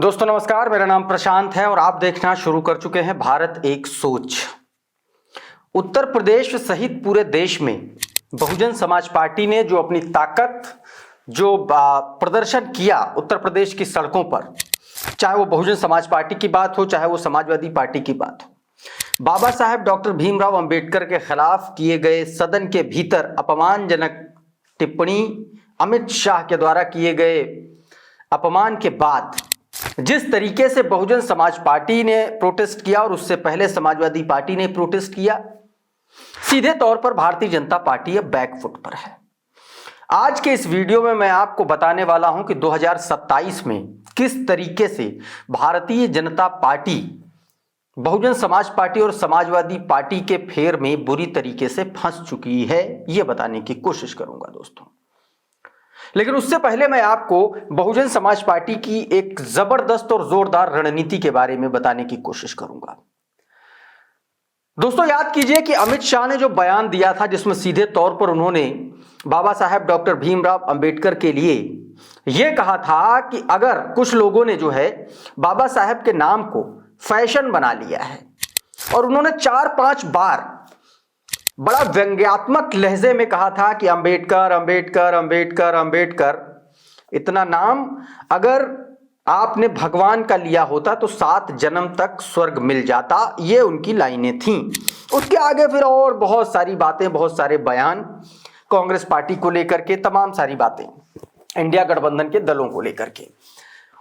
दोस्तों नमस्कार, मेरा नाम प्रशांत है और आप देखना शुरू कर चुके हैं भारत एक सोच। उत्तर प्रदेश सहित पूरे देश में बहुजन समाज पार्टी ने जो अपनी ताकत जो प्रदर्शन किया उत्तर प्रदेश की सड़कों पर, चाहे वो बहुजन समाज पार्टी की बात हो चाहे वो समाजवादी पार्टी की बात हो, बाबा साहेब डॉक्टर भीमराव अंबेडकर के खिलाफ किए गए सदन के भीतर अपमानजनक टिप्पणी, अमित शाह के द्वारा किए गए अपमान के बाद जिस तरीके से बहुजन समाज पार्टी ने प्रोटेस्ट किया और उससे पहले समाजवादी पार्टी ने प्रोटेस्ट किया, सीधे तौर पर भारतीय जनता पार्टी अब बैकफुट पर है। आज के इस वीडियो में मैं आपको बताने वाला हूं कि 2027 में किस तरीके से भारतीय जनता पार्टी बहुजन समाज पार्टी और समाजवादी पार्टी के फेर में बुरी तरीके से फंस चुकी है, यह बताने की कोशिश करूंगा दोस्तों। लेकिन उससे पहले मैं आपको बहुजन समाज पार्टी की एक जबरदस्त और जोरदार रणनीति के बारे में बताने की कोशिश करूंगा। दोस्तों याद कीजिए कि अमित शाह ने जो बयान दिया था जिसमें सीधे तौर पर उन्होंने बाबा साहेब डॉक्टर भीमराव अंबेडकर के लिए यह कहा था कि अगर कुछ लोगों ने जो है बाबा साहेब के नाम को फैशन बना लिया है, और उन्होंने 4-5 बार बड़ा व्यंग्यात्मक लहजे में कहा था कि अंबेडकर अंबेडकर अंबेडकर अंबेडकर, इतना नाम अगर आपने भगवान का लिया होता तो 7 जन्म तक स्वर्ग मिल जाता, ये उनकी लाइनें थीं। उसके आगे फिर और बहुत सारी बातें, बहुत सारे बयान कांग्रेस पार्टी को लेकर के, तमाम सारी बातें इंडिया गठबंधन के दलों को लेकर के,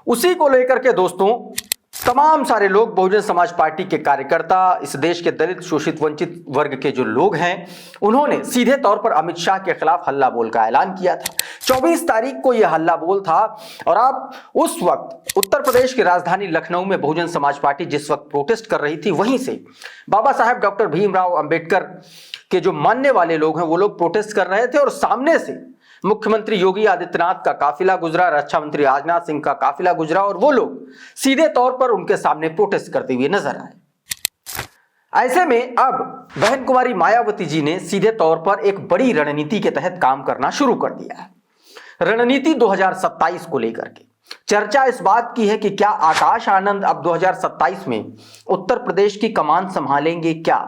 उसी को लेकर के दोस्तों तमाम सारे लोग, बहुजन समाज पार्टी के कार्यकर्ता, इस देश के दलित शोषित वंचित वर्ग के जो लोग हैं, उन्होंने सीधे तौर पर अमित शाह के खिलाफ हल्ला बोल का ऐलान किया था। 24 तारीख को यह हल्ला बोल था और आप उस वक्त उत्तर प्रदेश की राजधानी लखनऊ में बहुजन समाज पार्टी जिस वक्त प्रोटेस्ट कर रही थी, वहीं से बाबा साहेब डॉक्टर भीमराव अंबेडकर के जो मानने वाले लोग हैं वो लोग प्रोटेस्ट कर रहे थे और सामने से मुख्यमंत्री योगी आदित्यनाथ का काफिला गुजरा, रक्षा मंत्री राजनाथ सिंह का काफिला गुजरा और वो लोग सीधे तौर पर उनके सामने प्रोटेस्ट करते हुए नजर आए। ऐसे में अब बहन कुमारी मायावती जी ने सीधे तौर पर एक बड़ी रणनीति के तहत काम करना शुरू कर दिया है। रणनीति 2027 को लेकर के चर्चा इस बात की है कि क्या आकाश आनंद अब 2027 में उत्तर प्रदेश की कमान संभालेंगे क्या।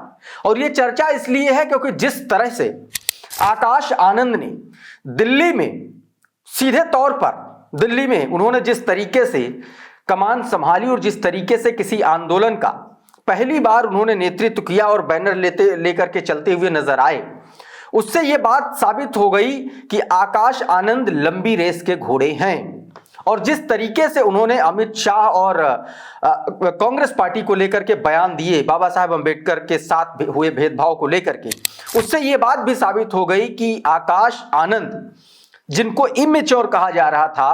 और यह चर्चा इसलिए है क्योंकि जिस तरह से आकाश आनंद ने दिल्ली में सीधे तौर पर दिल्ली में उन्होंने जिस तरीके से कमान संभाली और जिस तरीके से किसी आंदोलन का पहली बार उन्होंने नेतृत्व किया और बैनर लेकर के चलते हुए नजर आए, उससे यह बात साबित हो गई कि आकाश आनंद लंबी रेस के घोड़े हैं। और जिस तरीके से उन्होंने अमित शाह और कांग्रेस पार्टी को लेकर के बयान दिए बाबा साहेब अंबेडकर के साथ हुए भेदभाव को लेकर के, उससे यह बात भी साबित हो गई कि आकाश आनंद, जिनको इमेच्योर कहा जा रहा था,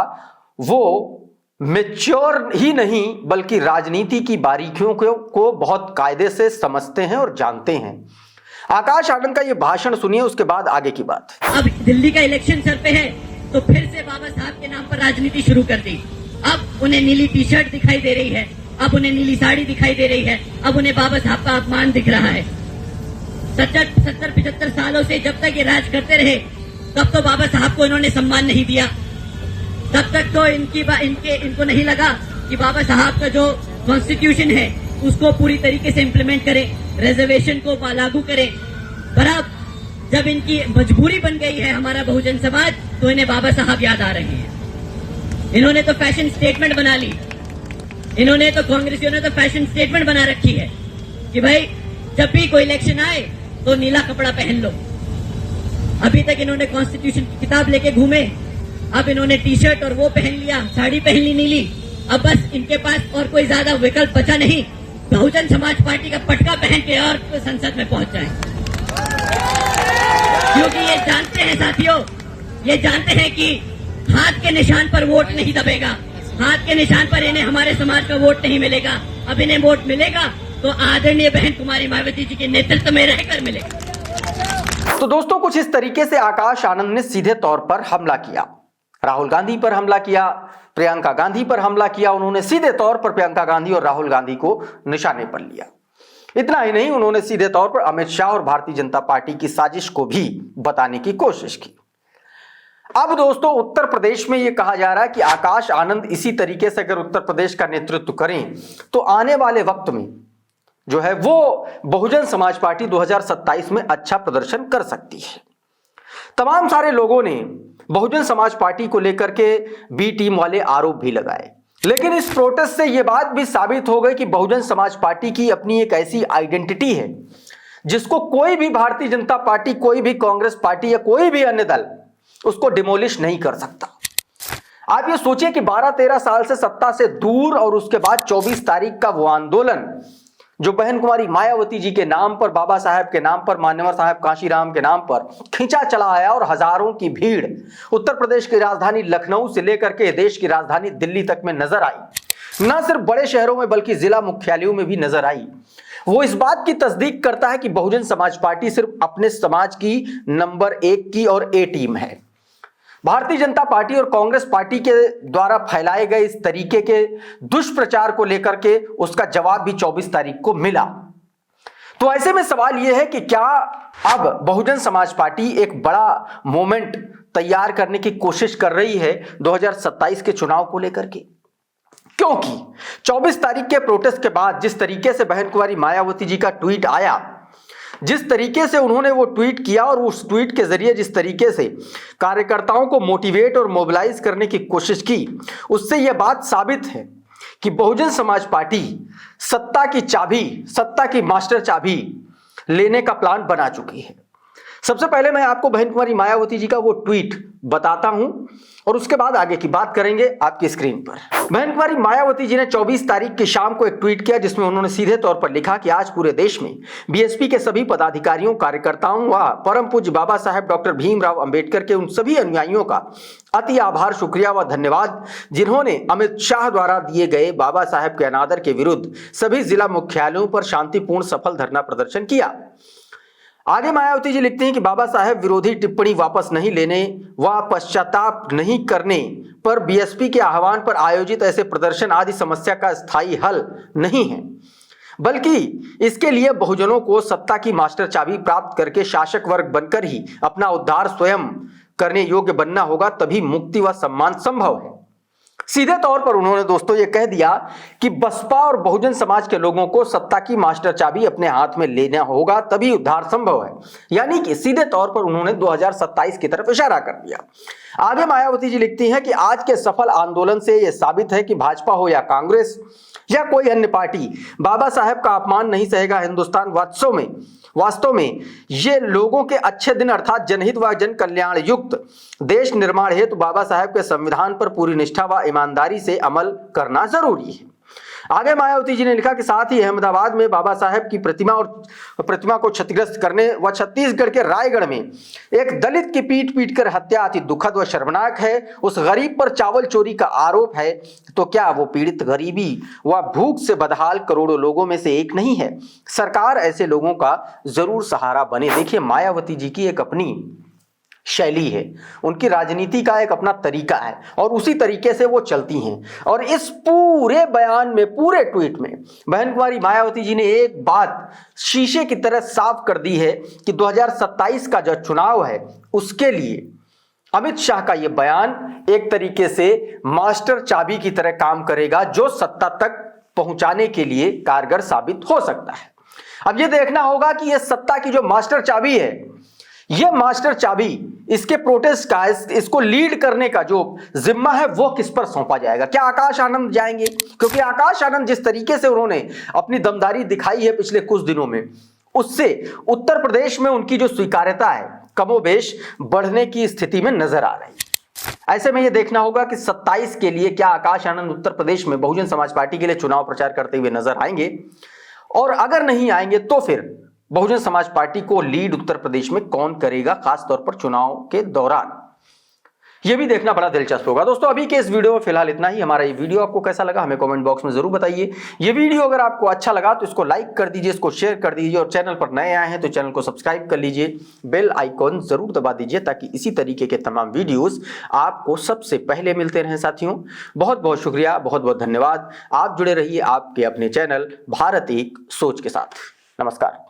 वो मेच्योर ही नहीं बल्कि राजनीति की बारीकियों को बहुत कायदे से समझते हैं और जानते हैं। आकाश आनंद का यह भाषण सुनिए, उसके बाद आगे की बात। अब दिल्ली का इलेक्शन सर पे है तो फिर से बाबा साहब के नाम पर राजनीति शुरू कर दी। अब उन्हें नीली टी शर्ट दिखाई दे रही है, अब उन्हें नीली साड़ी दिखाई दे रही है, अब उन्हें बाबा साहब का अपमान दिख रहा है। 70-75 सालों से जब तक ये राज करते रहे तब तो बाबा साहब को इन्होंने सम्मान नहीं दिया, तब तक तो इनको नहीं लगा कि बाबा साहब का जो कॉन्स्टिट्यूशन है उसको पूरी तरीके से इम्प्लीमेंट करें, रिजर्वेशन को लागू करें। पर अब जब इनकी मजबूरी बन गई है हमारा बहुजन समाज, तो इन्हें बाबा साहब याद आ रहे हैं। इन्होंने तो फैशन स्टेटमेंट बना ली, इन्होंने तो कांग्रेसियों ने तो फैशन स्टेटमेंट बना रखी है कि भाई जब भी कोई इलेक्शन आए तो नीला कपड़ा पहन लो। अभी तक इन्होंने कॉन्स्टिट्यूशन की किताब लेके घूमे, अब इन्होंने टी शर्ट और वो पहन लिया, साड़ी पहन ली नीली। अब बस इनके पास और कोई ज्यादा विकल्प बचा नहीं, बहुजन समाज पार्टी का पटका पहन के और संसद में पहुंच जाए। क्योंकि ये जानते हैं साथियों, ये जानते हैं कि हाथ के निशान पर वोट नहीं दबेगा, हाथ के निशान पर इन्हें हमारे समाज का वोट नहीं मिलेगा। अब इन्हें वोट मिलेगा तो आदरणीय बहन कुमारी मायावती जी के नेतृत्व में रहकर मिलेगा। तो दोस्तों कुछ इस तरीके से आकाश आनंद ने सीधे तौर पर हमला किया, राहुल गांधी पर हमला किया, प्रियंका गांधी पर हमला किया। उन्होंने सीधे तौर पर प्रियंका गांधी और राहुल गांधी को निशाने पर लिया। इतना ही नहीं, उन्होंने सीधे तौर पर अमित शाह और भारतीय जनता पार्टी की साजिश को भी बताने की कोशिश की। अब दोस्तों उत्तर प्रदेश में यह कहा जा रहा है कि आकाश आनंद इसी तरीके से अगर उत्तर प्रदेश का नेतृत्व करें तो आने वाले वक्त में जो है वो बहुजन समाज पार्टी 2027 में अच्छा प्रदर्शन कर सकती है। तमाम सारे लोगों ने बहुजन समाज पार्टी को लेकर के बी टीम वाले आरोप भी लगाए, लेकिन इस प्रोटेस्ट से यह बात भी साबित हो गई कि बहुजन समाज पार्टी की अपनी एक ऐसी आइडेंटिटी है जिसको कोई भी भारतीय जनता पार्टी, कोई भी कांग्रेस पार्टी या कोई भी अन्य दल उसको डिमोलिश नहीं कर सकता। आप ये सोचिए कि 12-13 साल से सत्ता से दूर और उसके बाद 24 तारीख का वो आंदोलन जो बहन कुमारी मायावती जी के नाम पर, बाबा साहब के नाम पर, मान्यवर साहब कांशीराम के नाम पर खींचा चला आया और हजारों की भीड़ उत्तर प्रदेश की राजधानी लखनऊ से लेकर के देश की राजधानी दिल्ली तक में नजर आई। न सिर्फ बड़े शहरों में बल्कि जिला मुख्यालयों में भी नजर आई। वो इस बात की तस्दीक करता है कि बहुजन समाज पार्टी सिर्फ अपने समाज की नंबर 1 की और ए टीम है। भारतीय जनता पार्टी और कांग्रेस पार्टी के द्वारा फैलाए गए इस तरीके के दुष्प्रचार को लेकर के उसका जवाब भी 24 तारीख को मिला। तो ऐसे में सवाल यह है कि क्या अब बहुजन समाज पार्टी एक बड़ा मोमेंट तैयार करने की कोशिश कर रही है 2027 के चुनाव को लेकर के? क्योंकि 24 तारीख के प्रोटेस्ट के बाद जिस तरीके से बहन कुमारी मायावती जी का ट्वीट आया, जिस तरीके से उन्होंने वो ट्वीट किया और उस ट्वीट के जरिए जिस तरीके से कार्यकर्ताओं को मोटिवेट और मोबिलाइज करने की कोशिश की, उससे यह बात साबित है कि बहुजन समाज पार्टी सत्ता की चाबी, सत्ता की मास्टर चाबी लेने का प्लान बना चुकी है। सबसे पहले मैं आपको बहन कुमारी मायावती जी का वो ट्वीट बताता हूं और उसके बाद आगे की बात करेंगे आपकी स्क्रीन पर। बहन कुमारी मायावती जी ने 24 तारीख की शाम को एक ट्वीट किया जिसमें उन्होंने सीधे तौर पर लिखा कि आज पूरे देश में बीएसपी के सभी पदाधिकारियों, कार्यकर्ताओं व परम पूज्य बाबा साहेब डॉक्टर भीमराव अंबेडकर के उन सभी अनुयायियों का अति आभार, शुक्रिया व धन्यवाद जिन्होंने अमित शाह द्वारा दिए गए बाबा साहेब के अनादर के विरुद्ध सभी जिला मुख्यालयों पर शांतिपूर्ण सफल धरना प्रदर्शन किया। आगे मायावती जी लिखते हैं कि बाबा साहेब विरोधी टिप्पणी वापस नहीं लेने व पश्चाताप नहीं करने पर बीएसपी के आह्वान पर आयोजित ऐसे प्रदर्शन आदि समस्या का स्थायी हल नहीं है, बल्कि इसके लिए बहुजनों को सत्ता की मास्टर चाबी प्राप्त करके शासक वर्ग बनकर ही अपना उद्धार स्वयं करने योग्य बनना होगा, तभी मुक्ति व सम्मान संभव है। सीधे तौर पर उन्होंने दोस्तों ये कह दिया कि बसपा और बहुजन समाज के लोगों को सत्ता की मास्टर चाबी अपने हाथ में लेना होगा, तभी उद्धार संभव है। यानी कि सीधे तौर पर उन्होंने 2027 की तरफ इशारा कर दिया। आगे मायावती जी लिखती हैं कि आज के सफल आंदोलन से यह साबित है कि भाजपा हो या कांग्रेस या कोई अन्य पार्टी बाबा साहेब का अपमान नहीं सहेगा। हिंदुस्तान वास्तव में ये लोगों के अच्छे दिन अर्थात जनहित व जन कल्याण युक्त देश निर्माण हेतु बाबा साहेब के संविधान पर पूरी निष्ठा व ईमानदारी से अमल करना जरूरी है। आगे मायावती जी ने लिखा कि साथ ही अहमदाबाद में बाबा साहेब की प्रतिमा को क्षतिग्रस्त करने व छत्तीसगढ़ के रायगढ़ में एक दलित की पीट कर हत्या अति दुखद व शर्मनाक है। उस गरीब पर चावल चोरी का आरोप है तो क्या वो पीड़ित गरीबी व भूख से बदहाल करोड़ों लोगों में से एक नहीं है? सरकार ऐसे लोगों का जरूर सहारा बने। देखिए मायावती जी की एक अपनी शैली है, उनकी राजनीति का एक अपना तरीका है और उसी तरीके से वो चलती हैं। और इस पूरे बयान में, पूरे ट्वीट में बहन कुमारी मायावती जी ने एक बात शीशे की तरह साफ कर दी है कि 2027 का जो चुनाव है उसके लिए अमित शाह का ये बयान एक तरीके से मास्टर चाबी की तरह काम करेगा जो सत्ता तक पहुंचाने के लिए कारगर साबित हो सकता है। अब ये देखना होगा कि ये सत्ता की जो मास्टर चाबी है, ये मास्टर चाबी इसके प्रोटेस्ट का, इसको लीड करने का जो जिम्मा है वो किस पर सौंपा जाएगा? क्या आकाश आनंद जाएंगे? क्योंकि आकाश आनंद जिस तरीके से उन्होंने अपनी दमदारी दिखाई है पिछले कुछ दिनों में, उससे उत्तर प्रदेश में उनकी जो स्वीकार्यता है कमोबेश बढ़ने की स्थिति में नजर आ रही है। ऐसे में यह देखना होगा कि 27 के लिए क्या आकाश आनंद उत्तर प्रदेश में बहुजन समाज पार्टी के लिए चुनाव प्रचार करते हुए नजर आएंगे, और अगर नहीं आएंगे तो फिर बहुजन समाज पार्टी को लीड उत्तर प्रदेश में कौन करेगा, खासतौर पर चुनाव के दौरान। यह भी देखना बड़ा दिलचस्प होगा। दोस्तों अभी के इस वीडियो में फिलहाल इतना ही। हमारा ये वीडियो आपको कैसा लगा हमें कमेंट बॉक्स में जरूर बताइए। ये वीडियो अगर आपको अच्छा लगा तो इसको लाइक कर दीजिए, इसको शेयर कर दीजिए, और चैनल पर नए आए हैं तो चैनल को सब्सक्राइब कर लीजिए, बेल आइकॉन जरूर दबा दीजिए ताकि इसी तरीके के तमाम वीडियोस आपको सबसे पहले मिलते रहें। साथियों बहुत बहुत शुक्रिया, बहुत बहुत धन्यवाद। आप जुड़े रहिए आपके अपने चैनल भारत एक सोच के साथ। नमस्कार।